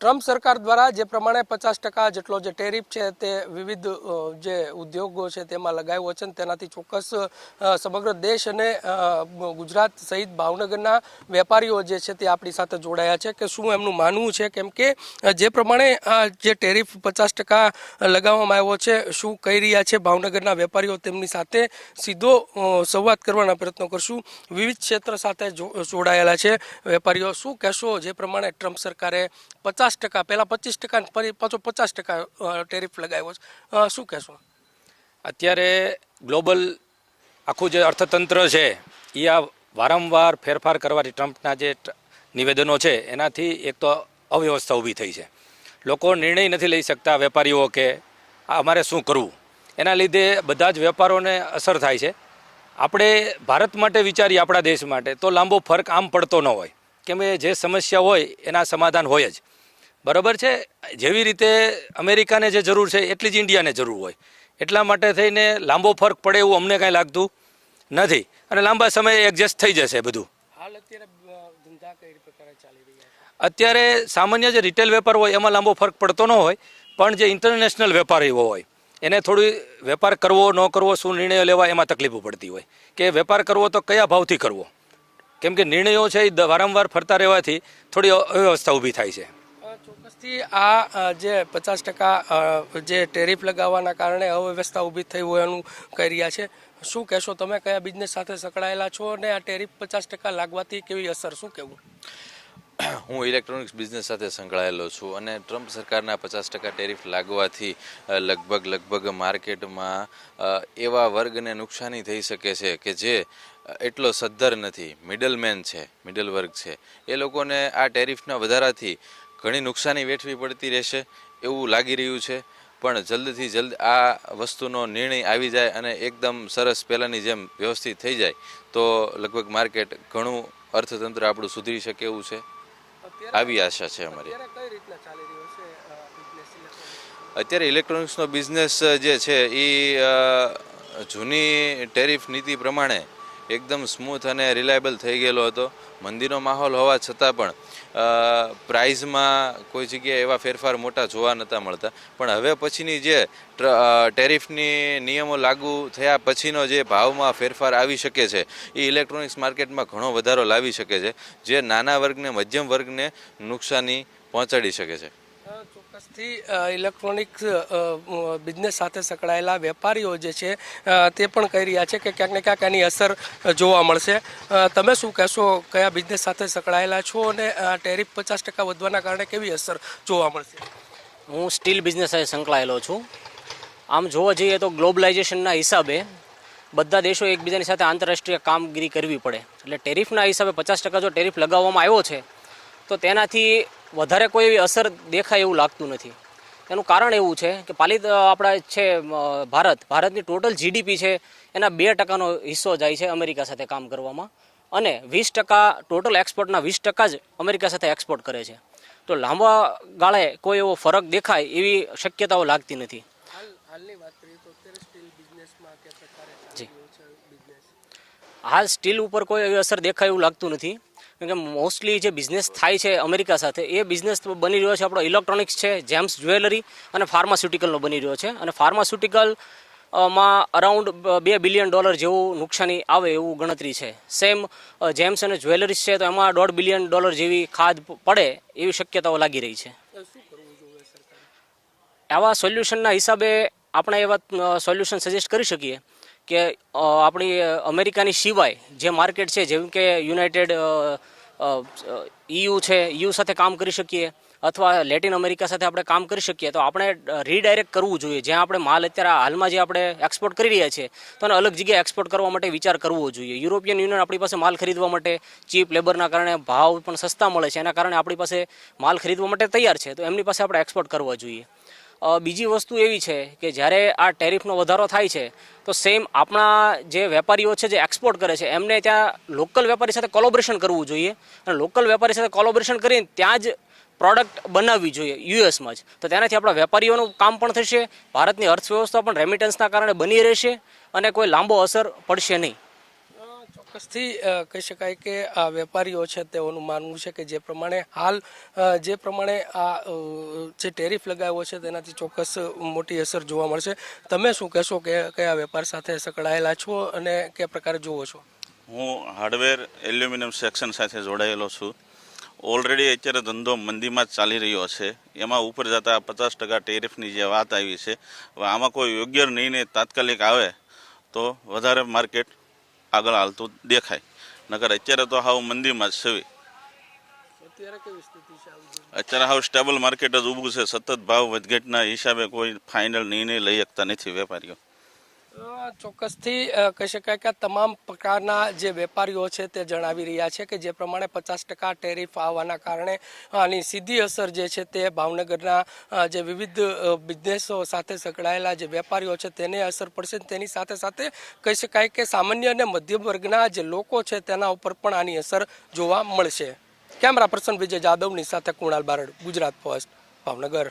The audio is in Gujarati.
ટ્રમ્પ સરકાર દ્વારા જે પ્રમાણે 50% જેટલો જે ટેરિફ છે તે વિવિધ જે ઉદ્યોગો છે તેમાં લગાવ્યો છે, તેનાથી ચોક્કસ સમગ્ર દેશ અને ગુજરાત સહિત ભાવનગરના વેપારીઓ જે છે તે આપણી સાથે જોડાયા છે કે શું એમનું માનવું છે, કેમ કે જે પ્રમાણે જે ટેરિફ 50% લગાવવામાં આવ્યો છે, શું કહી રહ્યા છે ભાવનગરના વેપારીઓ, તેમની સાથે સીધો સંવાદ કરવાના પ્રયત્નો કરશું। વિવિધ ક્ષેત્ર સાથે જોડાયેલા છે વેપારીઓ, શું કહેશો જે પ્રમાણે ટ્રમ્પ સરકારે 50% પહેલા 25% ફરી પાછો 50% ટેરિફ લગાવ્યો છે, શું કહેશો? અત્યારે ગ્લોબલ આખું જે અર્થતંત્ર છે એ આ વારંવાર ફેરફાર કરવાથી ટ્રમ્પના જે નિવેદનો છે એનાથી એક તો અવ્યવસ્થા ઊભી થઈ છે। લોકો નિર્ણય નથી લઈ શકતા, વેપારીઓ કે અમારે શું કરવું, એના લીધે બધા જ વેપારોને અસર થાય છે। આપણે ભારત માટે વિચારીએ, આપણા દેશ માટે, તો લાંબો ફરક આમ પડતો ન હોય, કેમ કે જે સમસ્યા હોય એના સમાધાન હોય જ, બરાબર છે। જેવી રીતે અમેરિકાને જે જરૂર છે એટલી જ ઇન્ડિયાને જરૂર હોય, એટલા માટે થઈને લાંબો ફરક પડે એવું અમને કાંઈ લાગતું નથી અને લાંબા સમયે એડજસ્ટ થઈ જશે બધું। અત્યારે સામાન્ય જે રિટેલ વેપાર હોય એમાં લાંબો ફરક પડતો ન હોય, પણ જે ઇન્ટરનેશનલ વેપારીઓ હોય એને થોડી વેપાર કરવો ન કરવો, શું નિર્ણયો લેવા એમાં તકલીફો પડતી હોય કે વેપાર કરવો તો કયા ભાવથી કરવો, કેમ કે નિર્ણયો છે એ વારંવાર ફરતા રહેવાથી થોડી અવ્યવસ્થા ઊભી થાય છે। ચોક્કસથી આ જે 50% જે ટેરિફ લગાવવાના કારણે અવ્યવસ્થા ઊભી થઈ હોય એનું કહી રહ્યા છે, શું કહેશો તમે? કયા બિઝનેસ સાથે સંકળાયેલા છો અને આ ટેરિફ 50% લાગવાથી કેવી અસર, શું કહેવું? હું ઇલેક્ટ્રોનિક્સ બિઝનેસ સાથે સંકળાયેલો છું અને ટ્રમ્પ સરકારના 50% ટેરિફ લાગવાથી લગભગ માર્કેટમાં એવા વર્ગને નુકસાની થઈ શકે છે કે જે એટલો સદ્ધર નથી, મિડલમેન છે, મિડલ વર્ગ છે, એ લોકોને આ ટેરિફના વધારાથી ઘણી નુકસાની વેઠવી પડતી રહેશે એવું લાગી રહ્યું છે। પણ જલ્દથી જલ્દ આ વસ્તુનો નિર્ણય આવી જાય અને એકદમ સરસ પહેલાંની જેમ વ્યવસ્થિત થઈ જાય તો લગભગ માર્કેટ ઘણું અર્થતંત્ર આપણું સુધરી શકે એવું છે, આવી આશા છે અમારી। અત્યારે ઇલેક્ટ્રોનિક્સનો બિઝનેસ જે છે એ જૂની ટેરિફ નીતિ પ્રમાણે એકદમ સ્મૂથ અને રિલાયબલ થઈ ગયેલો હતો। મંદીનો માહોલ હોવા છતાં પણ પ્રાઇઝમાં કોઈ જગ્યાએ એવા ફેરફાર મોટા જોવા નહોતા મળતા, પણ હવે પછીની જે ટેરિફની નિયમો લાગુ થયા પછીનો જે ભાવમાં ફેરફાર આવી શકે છે એ ઇલેક્ટ્રોનિક્સ માર્કેટમાં ઘણો વધારો લાવી શકે છે, જે નાના વર્ગને, મધ્યમ વર્ગને નુકસાની પહોંચાડી શકે છે। ચોક્કસથી ઇલેક્ટ્રોનિક્સ બિઝનેસ સાથે સંકળાયેલા વેપારીઓ જે છે તે પણ કહી રહ્યા છે કે ક્યાંક ને ક્યાંક એની અસર જોવા મળશે। તમે શું કહેશો? કયા બિઝનેસ સાથે સંકળાયેલા છો અને ટેરિફ 50% વધવાના કારણે કેવી અસર જોવા મળશે? હું સ્ટીલ બિઝનેસ સાથે સંકળાયેલો છું। આમ જોવા જઈએ તો ગ્લોબલાઇઝેશનના હિસાબે બધા દેશો એકબીજાની સાથે આંતરરાષ્ટ્રીય કામગીરી કરવી પડે, એટલે ટેરિફના હિસાબે 50% જો ટેરિફ લગાવવામાં આવ્યો છે તો તેનાથી વધારે કોઈ એવી અસર દેખાય એવું લાગતું નથી। એનું કારણ એવું છે કે આપણા છે ભારતની ટોટલ જીડીપી છે એના 2%નો હિસ્સો જાય છે અમેરિકા સાથે કામ કરવામાં, અને 20% ટોટલ એક્સપોર્ટના 20% જ અમેરિકા સાથે એક્સપોર્ટ કરે છે। તો લાંબા ગાળે કોઈ એવો ફરક દેખાય એવી શક્યતાઓ લાગતી નથી। હાલ સ્ટીલ ઉપર કોઈ એવી અસર દેખાય એવું લાગતું નથી, કેમ કે મોસ્ટલી જે બિઝનેસ થાય છે અમેરિકા સાથે એ બિઝનેસ બની રહ્યો છે આપણો ઇલેક્ટ્રોનિક્સ છે, જેમ્સ જ્વેલરી અને ફાર્માસ્યુટિકલનો બની રહ્યો છે, અને ફાર્માસ્યુટિકલ માં અરાઉન્ડ $2 બિલિયન જેવું નુકસાની આવે એવું ગણતરી છે। સેમ જેમ્સ અને જ્વેલરીઝ છે તો એમાં $1.5 બિલિયન જેવી ખાધ પડે એવી શક્યતાઓ લાગી રહી છે। આવા સોલ્યુશનના હિસાબે આપણે એવા સોલ્યુશન સજેસ્ટ કરી શકીએ કે આપણી અમેરિકાની સિવાય જે માર્કેટ છે, જેમ કે યુનાઇટેડ EU છે, EU સાથે કામ કરી શકીએ, અથવા લેટિન અમેરિકા સાથે આપણે કામ કરી શકીએ, તો આપણે રીડાયરેક્ટ કરવું જોઈએ। જ્યાં આપણે માલ અત્યારે હાલમાં જે આપણે એક્સપોર્ટ કરી રહ્યા છીએ તો એને અલગ જગ્યાએ એક્સપોર્ટ કરવા માટે વિચાર કરવો જોઈએ। યુરોપિયન યુનિયન આપણી પાસે માલ ખરીદવા માટે ચીપ લેબરના કારણે ભાવ પણ સસ્તા મળે છે, એના કારણે આપણી પાસે માલ ખરીદવા માટે તૈયાર છે, તો એમની પાસે આપણે એક્સપોર્ટ કરવા જોઈએ। બીજી વસ્તુ એવી છે કે જ્યારે આ ટેરિફનો વધારો થાય છે તો સેમ આપણા જે વેપારીઓ છે જે એક્સપોર્ટ કરે છે એમને ત્યાં લોકલ વેપારી સાથે કોલોબરેશન કરવું જોઈએ, અને લોકલ વેપારી સાથે કોલોબરેશન કરીને ત્યાં જ પ્રોડક્ટ બનાવવી જોઈએ યુએસમાં જ, તો તેનાથી આપણા વેપારીઓનું કામ પણ થશે, ભારતની અર્થવ્યવસ્થા પણ રેમિટન્સના કારણે બની રહેશે અને કોઈ લાંબો અસર પડશે નહીં। ચોક્કસથી કહી શકાય કે આ વેપારીઓ છે તેઓનું માનવું છે કે જે પ્રમાણે હાલ જે પ્રમાણે આ જે ટેરિફ લગાવ્યો છે તેનાથી ચોક્કસ મોટી અસર જોવા મળશે. તમે શું કહેશો કે કયા વેપાર સાથે સંકળાયેલા છો અને કયા પ્રકારે જુઓ છો? હું હાર્ડવેર એલ્યુમિનિયમ સેક્શન સાથે જોડાયેલો છું. ઓલરેડી અત્યારે ધંધો મંદીમાં જ ચાલી રહ્યો છે. એમાં ઉપર જતાં 50% ટેરિફની જે વાત આવી છે, હવે આમાં કોઈ યોગ્ય નિર્ણય તાત્કાલિક આવે તો વધારે માર્કેટ આગળ હાલતું દેખાય. નકર અત્યારે તો હાવ મંદીમાં જ છે. અત્યારે કેવી સ્થિતિ છે? અત્યારે હાવ સ્ટેબલ માર્કેટ જ ઊભું છે. સતત ભાવ વધઘટના હિસાબે કોઈ ફાઇનલ નિર્ણય લઈ શકતા નથી વેપારીઓ. ચોક્કસથી કહી શકાય કે તમામ પ્રકારના જે વેપારીઓ છે તે જણાવી રહ્યા છે કે જે પ્રમાણે 50% ટેરિફ આવવાના કારણે આની સીધી અસર જે છે તે ભાવનગરના જે વિવિધ બિઝનેસો સાથે સંકળાયેલા જે વેપારીઓ છે તેને અસર પડશે. તેની સાથે સાથે કહી શકાય કે સામાન્ય અને મધ્યમ વર્ગના જે લોકો છે તેના ઉપર પણ આની અસર જોવા મળશે. કેમેરા પર્સન વિજય જાદવની સાથે કુણાલ બારડ, ગુજરાત ફર્સ્ટ, ભાવનગર.